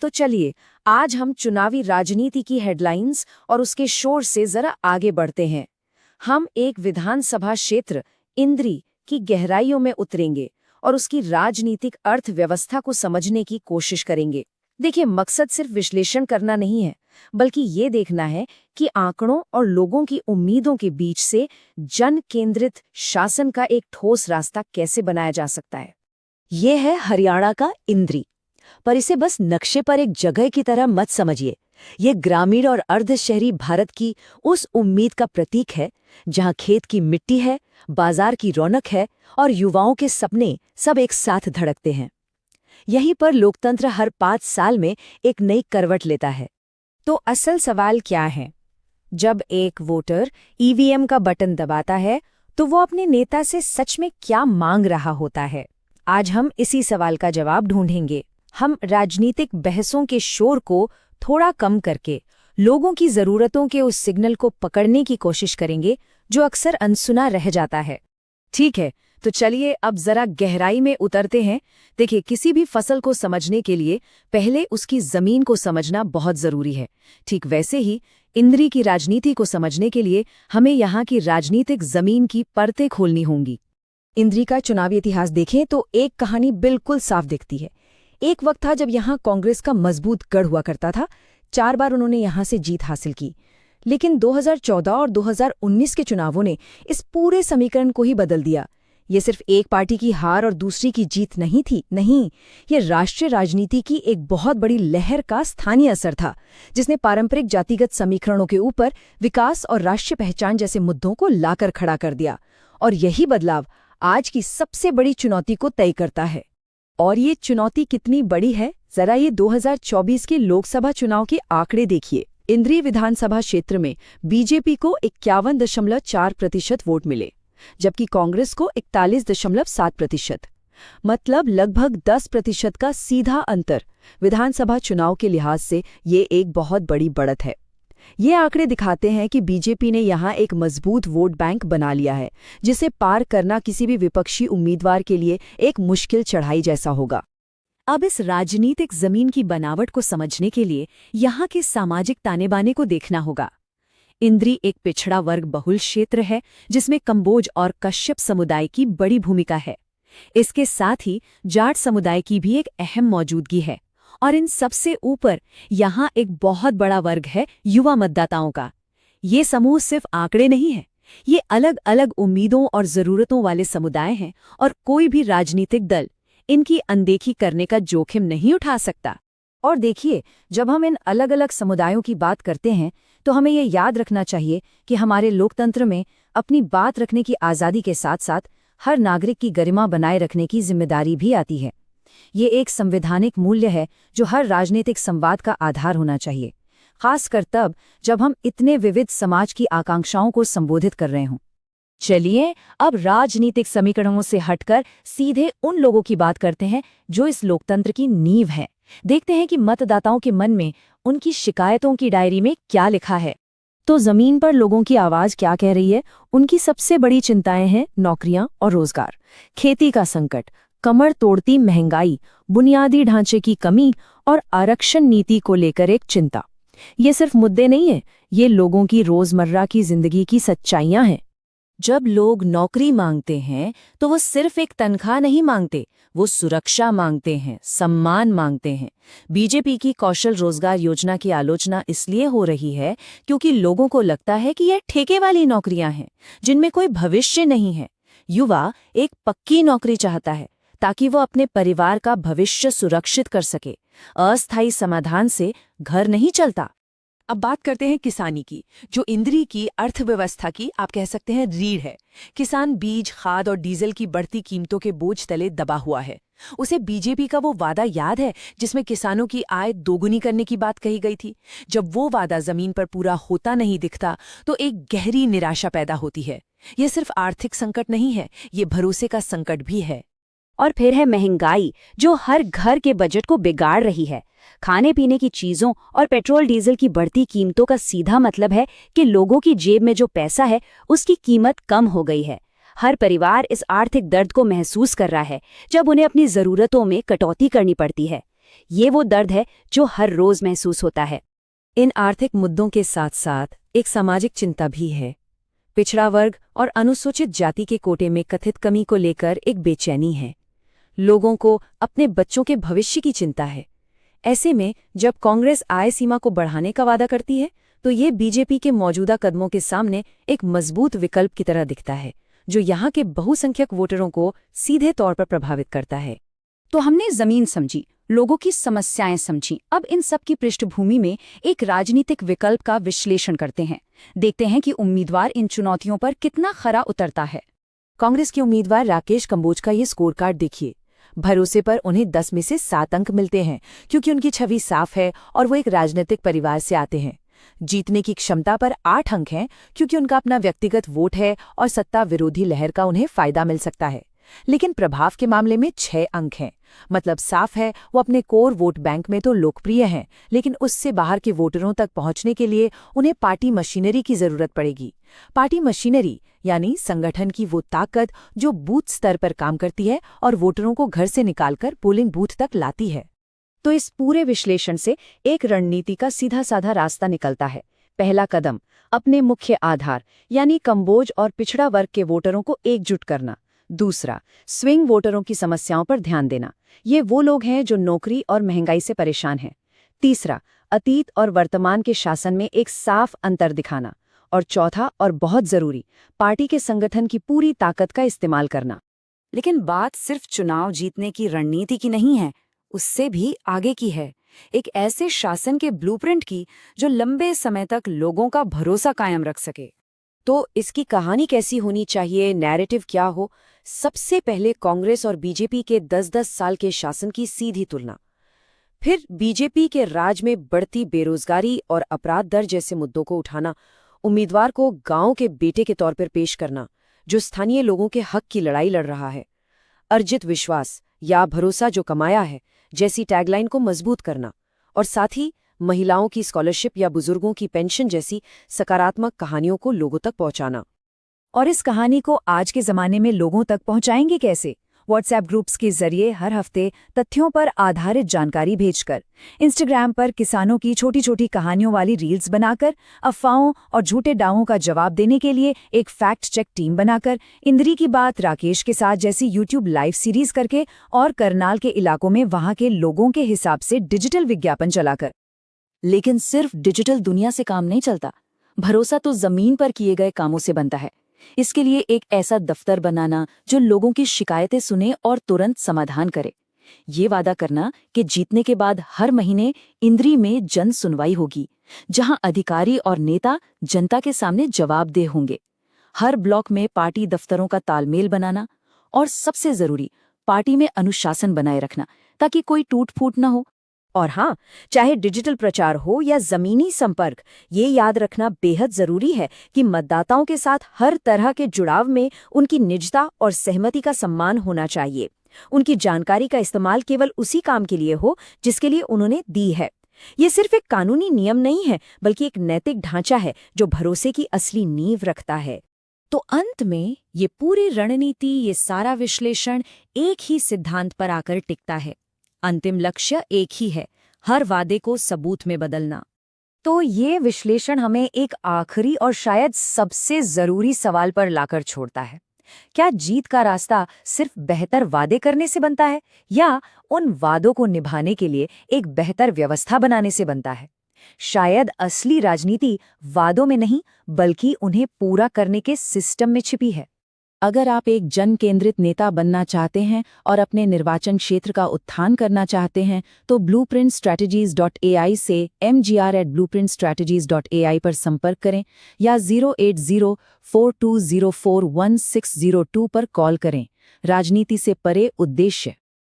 तो चलिए आज हम चुनावी राजनीति की हेडलाइंस और उसके शोर से जरा आगे बढ़ते हैं। हम एक विधानसभा क्षेत्र इंद्री की गहराइयों में उतरेंगे और उसकी राजनीतिक अर्थव्यवस्था को समझने की कोशिश करेंगे। देखिए, मकसद सिर्फ विश्लेषण करना नहीं है, बल्कि ये देखना है कि आंकड़ों और लोगों की उम्मीदों के बीच से जन केंद्रित शासन का एक ठोस रास्ता कैसे बनाया जा सकता है। ये है हरियाणा का इंद्री, पर इसे बस नक्शे पर एक जगह की तरह मत समझिए। ये ग्रामीण और अर्धशहरी भारत की उस उम्मीद का प्रतीक है जहां खेत की मिट्टी है, बाजार की रौनक है और युवाओं के सपने सब एक साथ धड़कते हैं। यहीं पर लोकतंत्र हर 5 साल में एक नई करवट लेता है। तो असल सवाल क्या है? जब एक वोटर ईवीएम का बटन दबाता है तो वो अपने नेता से सच में क्या मांग रहा होता है? आज हम इसी सवाल का जवाब ढूंढेंगे। हम राजनीतिक बहसों के शोर को थोड़ा कम करके लोगों की जरूरतों के उस सिग्नल को पकड़ने की कोशिश करेंगे जो अक्सर अनसुना रह जाता है। ठीक है, तो चलिए अब जरा गहराई में उतरते हैं। देखिए, किसी भी फसल को समझने के लिए पहले उसकी जमीन को समझना बहुत जरूरी है। ठीक वैसे ही इंद्री की राजनीति को समझने के लिए हमें यहाँ की राजनीतिक जमीन की परतें खोलनी होंगी। इंद्री का चुनावी इतिहास देखें तो एक कहानी बिल्कुल साफ दिखती है। एक वक्त था जब यहाँ कांग्रेस का मजबूत गढ़ हुआ करता था। 4 बार उन्होंने यहाँ से जीत हासिल की। लेकिन 2014 और 2019 के चुनावों ने इस पूरे समीकरण को ही बदल दिया। ये सिर्फ एक पार्टी की हार और दूसरी की जीत नहीं थी, नहीं, ये राष्ट्रीय राजनीति की एक बहुत बड़ी लहर का स्थानीय असर था, जिसने पारंपरिक जातिगत समीकरणों के ऊपर विकास और राष्ट्रीय पहचान जैसे मुद्दों को लाकर खड़ा कर दिया। और यही बदलाव आज की सबसे बड़ी चुनौती को तय करता है। और ये चुनौती कितनी बड़ी है, जरा ये 2024 के लोकसभा चुनाव के आंकड़े देखिए। इंद्री विधानसभा क्षेत्र में बीजेपी को 51.4% वोट मिले, जबकि कांग्रेस को 41.7%। मतलब लगभग 10% का सीधा अंतर। विधानसभा चुनाव के लिहाज से ये एक बहुत बड़ी बढ़त है। ये आंकड़े दिखाते हैं कि बीजेपी ने यहाँ एक मजबूत वोट बैंक बना लिया है, जिसे पार करना किसी भी विपक्षी उम्मीदवार के लिए एक मुश्किल चढ़ाई जैसा होगा। अब इस राजनीतिक जमीन की बनावट को समझने के लिए यहाँ के सामाजिक ताने-बाने को देखना होगा। इंद्री एक पिछड़ा वर्ग बहुल क्षेत्र है, जिसमें कंबोज और कश्यप समुदाय की बड़ी भूमिका है। इसके साथ ही जाट समुदाय की भी एक अहम मौजूदगी है। और इन सबसे ऊपर यहाँ एक बहुत बड़ा वर्ग है युवा मतदाताओं का। ये समूह सिर्फ आंकड़े नहीं है, ये अलग अलग उम्मीदों और जरूरतों वाले समुदाय हैं, और कोई भी राजनीतिक दल इनकी अनदेखी करने का जोखिम नहीं उठा सकता। और देखिए, जब हम इन अलग अलग समुदायों की बात करते हैं तो हमें ये याद रखना चाहिए कि हमारे लोकतंत्र में अपनी बात रखने की आज़ादी के साथ साथ हर नागरिक की गरिमा बनाए रखने की जिम्मेदारी भी आती है। ये एक संवैधानिक मूल्य है जो हर राजनीतिक संवाद का आधार होना चाहिए, खासकर तब जब हम इतने विविध समाज की आकांक्षाओं को संबोधित कर रहे हों। चलिए अब राजनीतिक समीकरणों से हटकर सीधे उन लोगों की बात करते हैं जो इस लोकतंत्र की नींव है। देखते हैं कि मतदाताओं के मन में उनकी शिकायतों की डायरी में क्या लिखा है। तो जमीन पर लोगों की आवाज क्या कह रही है? उनकी सबसे बड़ी चिंताएं हैं नौकरियां और रोजगार, खेती का संकट, कमर तोड़ती महंगाई, बुनियादी ढांचे की कमी और आरक्षण नीति को लेकर एक चिंता। ये सिर्फ मुद्दे नहीं हैं, ये लोगों की रोजमर्रा की जिंदगी की सच्चाइयां हैं। जब लोग नौकरी मांगते हैं तो वो सिर्फ एक तनख्वाह नहीं मांगते, वो सुरक्षा मांगते हैं, सम्मान मांगते हैं। बीजेपी की कौशल रोजगार योजना की आलोचना इसलिए हो रही है क्योंकि लोगों को लगता है कि ये ठेके वाली नौकरियां हैं जिनमें कोई भविष्य नहीं है। युवा एक पक्की नौकरी चाहता है ताकि वो अपने परिवार का भविष्य सुरक्षित कर सके। अस्थायी समाधान से घर नहीं चलता। अब बात करते हैं किसानी की, जो इंद्री की अर्थव्यवस्था की आप कह सकते हैं रीढ़ है। किसान बीज, खाद और डीजल की बढ़ती कीमतों के बोझ तले दबा हुआ है। उसे बीजेपी का वो वादा याद है जिसमें किसानों की आय दोगुनी करने की बात कही गई थी। जब वो वादा जमीन पर पूरा होता नहीं दिखता तो एक गहरी निराशा पैदा होती है। ये सिर्फ आर्थिक संकट नहीं है, ये भरोसे का संकट भी है। और फिर है महंगाई, जो हर घर के बजट को बिगाड़ रही है। खाने पीने की चीजों और पेट्रोल डीजल की बढ़ती कीमतों का सीधा मतलब है कि लोगों की जेब में जो पैसा है उसकी कीमत कम हो गई है। हर परिवार इस आर्थिक दर्द को महसूस कर रहा है जब उन्हें अपनी जरूरतों में कटौती करनी पड़ती है। ये वो दर्द है जो हर रोज महसूस होता है। इन आर्थिक मुद्दों के साथ साथ एक सामाजिक चिंता भी है। पिछड़ा वर्ग और अनुसूचित जाति के कोटे में कथित कमी को लेकर एक बेचैनी है। लोगों को अपने बच्चों के भविष्य की चिंता है। ऐसे में जब कांग्रेस आय सीमा को बढ़ाने का वादा करती है तो ये बीजेपी के मौजूदा कदमों के सामने एक मजबूत विकल्प की तरह दिखता है, जो यहाँ के बहुसंख्यक वोटरों को सीधे तौर पर प्रभावित करता है। तो हमने जमीन समझी, लोगों की समस्याएं समझी। अब इन सब की पृष्ठभूमि में एक राजनीतिक विकल्प का विश्लेषण करते हैं। देखते हैं कि उम्मीदवार इन चुनौतियों पर कितना खरा उतरता है। कांग्रेस के उम्मीदवार राकेश कंबोज का ये स्कोर कार्ड देखिए। भरोसे पर उन्हें 10 में से 7 अंक मिलते हैं, क्योंकि उनकी छवि साफ है और वो एक राजनीतिक परिवार से आते हैं। जीतने की क्षमता पर 8 अंक हैं, क्योंकि उनका अपना व्यक्तिगत वोट है और सत्ता विरोधी लहर का उन्हें फायदा मिल सकता है। लेकिन प्रभाव के मामले में 6 अंक हैं। मतलब साफ है, वो अपने कोर वोट बैंक में तो लोकप्रिय हैं, लेकिन उससे बाहर के वोटरों तक पहुंचने के लिए उन्हें पार्टी मशीनरी की जरूरत पड़ेगी। पार्टी मशीनरी यानी संगठन की वो ताकत जो बूथ स्तर पर काम करती है और वोटरों को घर से निकालकर पोलिंग बूथ तक लाती है। तो इस पूरे विश्लेषण से एक रणनीति का सीधा साधा रास्ता निकलता है। पहला कदम, अपने मुख्य आधार यानी कंबोज और पिछड़ा वर्ग के वोटरों को एकजुट करना। दूसरा, स्विंग वोटरों की समस्याओं पर ध्यान देना। ये वो लोग हैं जो नौकरी और महंगाई से परेशान हैं। तीसरा, अतीत और वर्तमान के शासन में एक साफ अंतर दिखाना। और चौथा और बहुत जरूरी, पार्टी के संगठन की पूरी ताकत का इस्तेमाल करना। लेकिन बात सिर्फ चुनाव जीतने की रणनीति की नहीं है, उससे भी आगे की है। एक ऐसे शासन के ब्लूप्रिंट की जो लंबे समय तक लोगों का भरोसा कायम रख सके। तो इसकी कहानी कैसी होनी चाहिए, नैरेटिव क्या हो? सबसे पहले कांग्रेस और बीजेपी के 10-10 साल के शासन की सीधी तुलना। फिर बीजेपी के राज में बढ़ती बेरोजगारी और अपराध दर जैसे मुद्दों को उठाना। उम्मीदवार को गांव के बेटे के तौर पर पेश करना, जो स्थानीय लोगों के हक की लड़ाई लड़ रहा है। अर्जित विश्वास या भरोसा जो कमाया है जैसी टैगलाइन को मजबूत करना। और साथ ही महिलाओं की स्कॉलरशिप या बुजुर्गों की पेंशन जैसी सकारात्मक कहानियों को लोगों तक पहुंचाना। और इस कहानी को आज के ज़माने में लोगों तक पहुंचाएंगे कैसे? व्हाट्सएप ग्रुप्स के जरिए हर हफ्ते तथ्यों पर आधारित जानकारी भेजकर, इंस्टाग्राम पर किसानों की छोटी छोटी कहानियों वाली रील्स बनाकर, अफवाहों और झूठे दावों का जवाब देने के लिए एक फैक्ट चेक टीम बनाकर, इंद्री की बात राकेश के साथ जैसी यूट्यूब लाइव सीरीज करके और करनाल के इलाकों में वहां के लोगों के हिसाब से डिजिटल विज्ञापन चलाकर। लेकिन सिर्फ डिजिटल दुनिया से काम नहीं चलता। भरोसा तो जमीन पर किए गए कामों से बनता है। इसके लिए एक ऐसा दफ्तर बनाना जो लोगों की शिकायतें सुने और तुरंत समाधान करे। ये वादा करना कि जीतने के बाद हर महीने इंद्री में जन सुनवाई होगी, जहां अधिकारी और नेता जनता के सामने जवाबदेह होंगे। हर ब्लॉक में पार्टी दफ्तरों का तालमेल बनाना और सबसे जरूरी, पार्टी में अनुशासन बनाए रखना ताकि कोई टूट फूट न हो। और हाँ, चाहे डिजिटल प्रचार हो या जमीनी संपर्क, ये याद रखना बेहद जरूरी है कि मतदाताओं के साथ हर तरह के जुड़ाव में उनकी निजता और सहमति का सम्मान होना चाहिए। उनकी जानकारी का इस्तेमाल केवल उसी काम के लिए हो जिसके लिए उन्होंने दी है। ये सिर्फ एक कानूनी नियम नहीं है, बल्कि एक नैतिक ढांचा है जो भरोसे की असली नींव रखता है। तो अंत में ये पूरी रणनीति, ये सारा विश्लेषण एक ही सिद्धांत पर आकर टिकता है। अंतिम लक्ष्य एक ही है, हर वादे को सबूत में बदलना। तो ये विश्लेषण हमें एक आखिरी और शायद सबसे जरूरी सवाल पर लाकर छोड़ता है। क्या जीत का रास्ता सिर्फ बेहतर वादे करने से बनता है, या उन वादों को निभाने के लिए एक बेहतर व्यवस्था बनाने से बनता है? शायद असली राजनीति वादों में नहीं, बल्कि उन्हें पूरा करने के सिस्टम में छिपी है। अगर आप एक जन केंद्रित नेता बनना चाहते हैं और अपने निर्वाचन क्षेत्र का उत्थान करना चाहते हैं, तो blueprintstrategies.ai से mgr@blueprintstrategies.ai पर संपर्क करें या 08042041602 पर कॉल करें। राजनीति से परे उद्देश्य।